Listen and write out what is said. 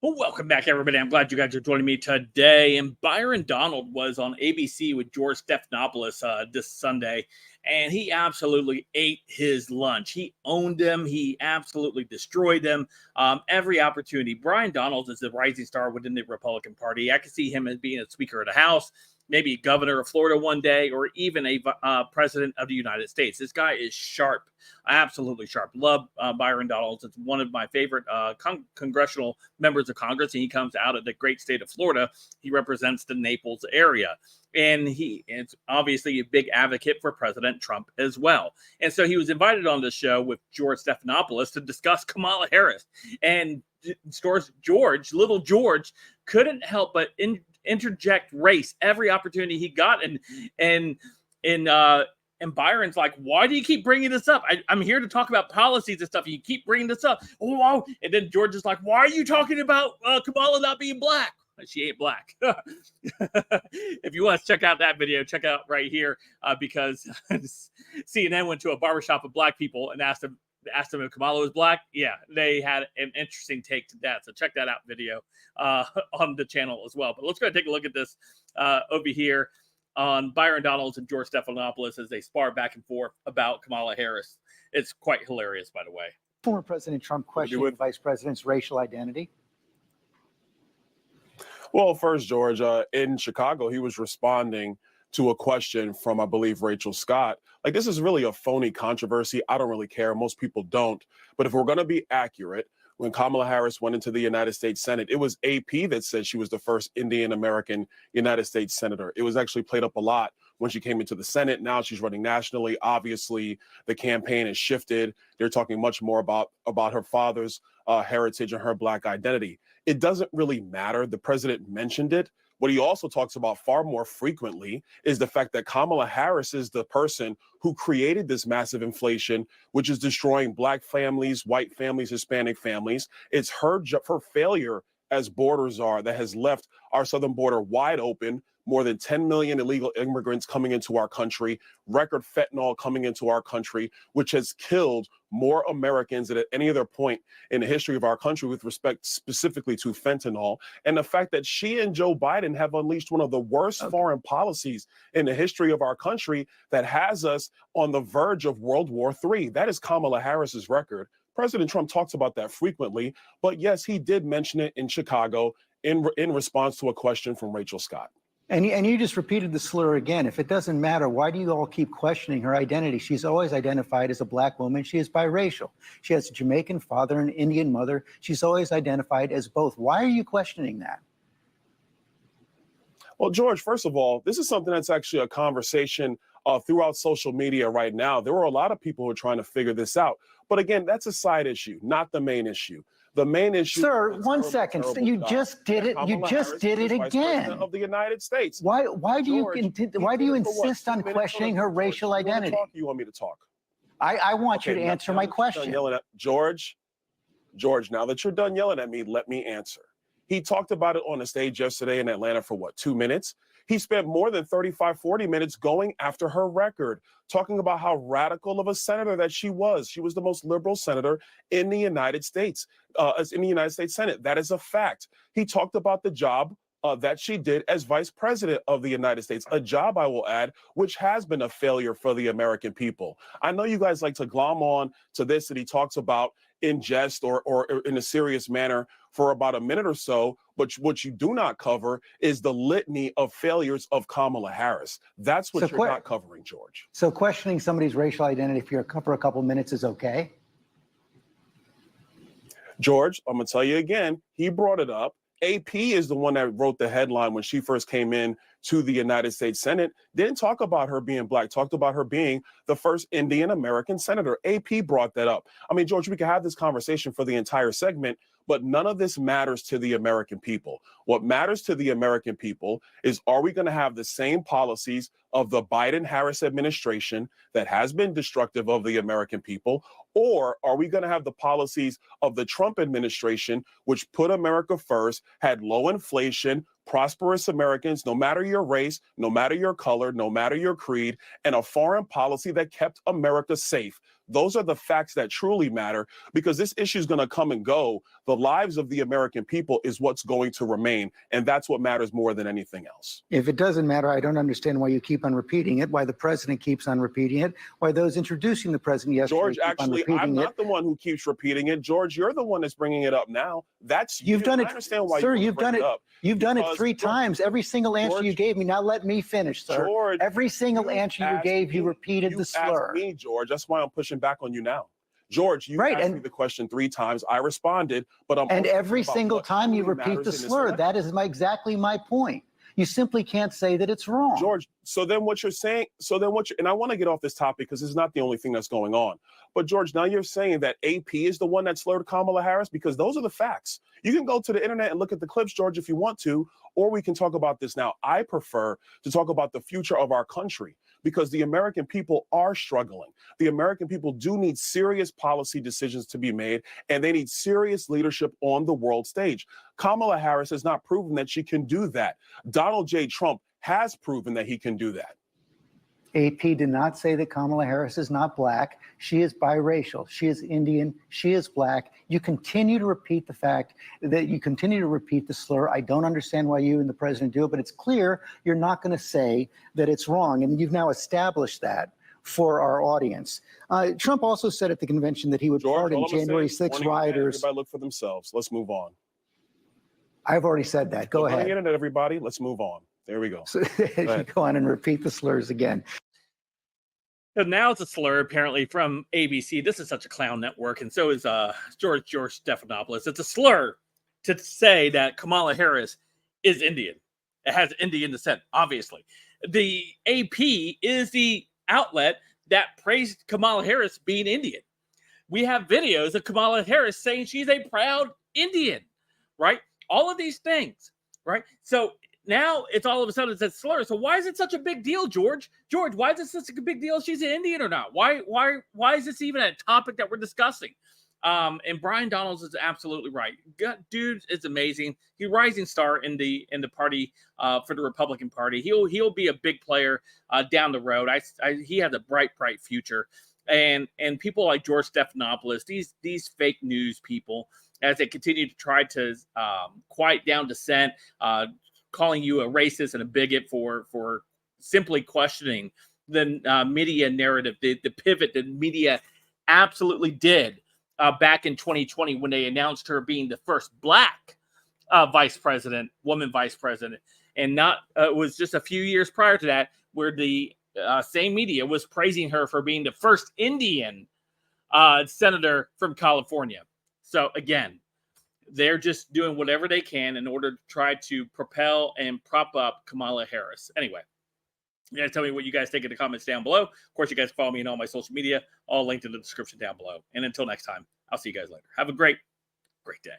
Well, welcome back, everybody. I'm glad you guys are joining me today. And Byron Donald was on ABC with George Stephanopoulos this Sunday, and he absolutely ate his lunch. He owned him. He absolutely destroyed him. Every opportunity. Bryon Donald is the rising star within the Republican Party. I could see him as being a Speaker of the House, maybe governor of Florida one day, or even a president of the United States. This guy is sharp, absolutely sharp. Love Byron Donald. It's one of my favorite congressional members of Congress, and he comes out of the great state of Florida. He represents the Naples area, and he is obviously a big advocate for President Trump as well. And so he was invited on the show with George Stephanopoulos to discuss Kamala Harris. And little George, couldn't help but interject race every opportunity he got, and Byron's like, why do you keep bringing this up? I'm here to talk about policies and stuff. You keep bringing this up. Oh, wow. And then George is like, why are you talking about Kamala not being black? She ain't black. If you want to check out that video, check out right here because CNN went to a barbershop of black people and asked them if Kamala was black. Yeah, they had an interesting take to that. So check that out video on the channel as well. But let's go take a look at this over here on Byron Donalds and George Stephanopoulos as they spar back and forth about Kamala Harris. It's quite hilarious, by the way. Former President Trump questioning the Vice President's racial identity. Well, first, George, in Chicago, he was responding to a question from, I believe, Rachel Scott. Like, this is really a phony controversy. I don't really care. Most people don't. But if we're going to be accurate, when Kamala Harris went into the United States Senate, it was AP that said she was the first Indian American United States senator. It was actually played up a lot when she came into the Senate. Now she's running nationally. Obviously, the campaign has shifted. They're talking much more about her father's heritage and her Black identity. It doesn't really matter. The president mentioned it. What he also talks about far more frequently is the fact that Kamala Harris is the person who created this massive inflation, which is destroying Black families, white families, Hispanic families. It's her failure as border czar that has left our southern border wide open, more than 10 million illegal immigrants coming into our country, record fentanyl coming into our country, which has killed more Americans than at any other point in the history of our country with respect specifically to fentanyl. And the fact that she and Joe Biden have unleashed one of the worst foreign policies in the history of our country that has us on the verge of World War III. That is Kamala Harris's record. President Trump talks about that frequently, but yes, he did mention it in Chicago in response to a question from Rachel Scott. And you just repeated the slur again. If it doesn't matter, why do you all keep questioning her identity? She's always identified as a Black woman. She is biracial. She has a Jamaican father and an Indian mother. She's always identified as both. Why are you questioning that? Well, George, first of all, this is something that's actually a conversation throughout social media right now. There were a lot of people who are trying to figure this out. But again, that's a side issue, not the main issue. The main issue, sir. One second. You just did it. You just did it again. Of the United States. Why do you insist on questioning her racial identity? You want me to talk? I want you to answer my question. George, now that you're done yelling at me, let me answer. He talked about it on the stage yesterday in Atlanta for what, 2 minutes? He spent more than 35, 40 minutes going after her record, talking about how radical of a senator that she was. She was the most liberal senator in the United States, in the United States Senate. That is a fact. He talked about the job that she did as vice president of the United States, a job, I will add, which has been a failure for the American people. I know you guys like to glom on to this that he talks about in jest or in a serious manner for about a minute or so, but what you do not cover is the litany of failures of Kamala Harris. That's what you're not covering, George. So questioning somebody's racial identity for a couple minutes is okay? George, I'm going to tell you again, he brought it up. AP is the one that wrote the headline when she first came in to the United States Senate. Didn't talk about her being Black, talked about her being the first Indian American senator. AP brought that up. I mean, George, we could have this conversation for the entire segment, but none of this matters to the American people. What matters to the American people is, are we going to have the same policies of the Biden-Harris administration that has been destructive of the American people, or are we going to have the policies of the Trump administration, which put America first, had low inflation, prosperous Americans, no matter your race, no matter your color, no matter your creed, and a foreign policy that kept America safe? Those are the facts that truly matter, because this issue is going to come and go. The lives of the American people is what's going to remain, and that's what matters more than anything else. If it doesn't matter, I don't understand why you keep on repeating it, why the president keeps on repeating it, why those introducing the president yesterday George, keep on actually, repeating I'm not it. the one who keeps repeating it. George, you're the one that's bringing it up now. That's You've done I it, understand why sir. you You've done it. up. You've done it Because 3 times. Every single answer George, you gave me. Now let me finish, sir. George, Every single answer you gave, you repeated the slur. Asked me, George. That's why I'm pushing back on you now. George, you Right, asked me the question 3 times. I responded, but I'm and also every talking about single what time you truly repeat matters the in this slur. election. That is exactly my point. You simply can't say that it's wrong. George, so then what you're saying, and I want to get off this topic because this is not the only thing that's going on. But George, now you're saying that AP is the one that slurred Kamala Harris, because those are the facts. You can go to the internet and look at the clips, George, if you want to, or we can talk about this now. I prefer to talk about the future of our country, because the American people are struggling. The American people do need serious policy decisions to be made, and they need serious leadership on the world stage. Kamala Harris has not proven that she can do that. Donald J. Trump has proven that he can do that. AP did not say that Kamala Harris is not black. She is biracial. She is Indian. She is black. You continue to repeat the fact that you continue to repeat the slur. I don't understand why you and the president do it, but it's clear you're not going to say that it's wrong. And you've now established that for our audience. Trump also said at the convention that he would pardon January 6 rioters. Everybody look for themselves. Let's move on. I've already said that. Go ahead. On the internet, everybody. Let's move on. There we go. So you go on and repeat the slurs again. So now it's a slur, apparently, from ABC. This is such a clown network, and so is George Stephanopoulos. It's a slur to say that Kamala Harris is Indian. It has Indian descent, obviously. The AP is the outlet that praised Kamala Harris being Indian. We have videos of Kamala Harris saying she's a proud Indian, right? All of these things, right? So now it's all of a sudden it's a slur. So why is it such a big deal, George? George, why is it such a big deal if she's an Indian or not? Why is this even a topic that we're discussing? And Bryon Donalds is absolutely right. Dude is amazing. He's a rising star in the party for the Republican Party. He'll be a big player down the road. He has a bright future. And people like George Stephanopoulos, these fake news people, as they continue to try to quiet down dissent, calling you a racist and a bigot for simply questioning the media narrative, the pivot that media absolutely did back in 2020 when they announced her being the first black woman vice president, and not it was just a few years prior to that where the same media was praising her for being the first Indian senator from California. So again, they're just doing whatever they can in order to try to propel and prop up Kamala Harris. Anyway, you guys tell me what you guys think in the comments down below. Of course, you guys follow me on all my social media, all linked in the description down below. And until next time, I'll see you guys later. Have a great day.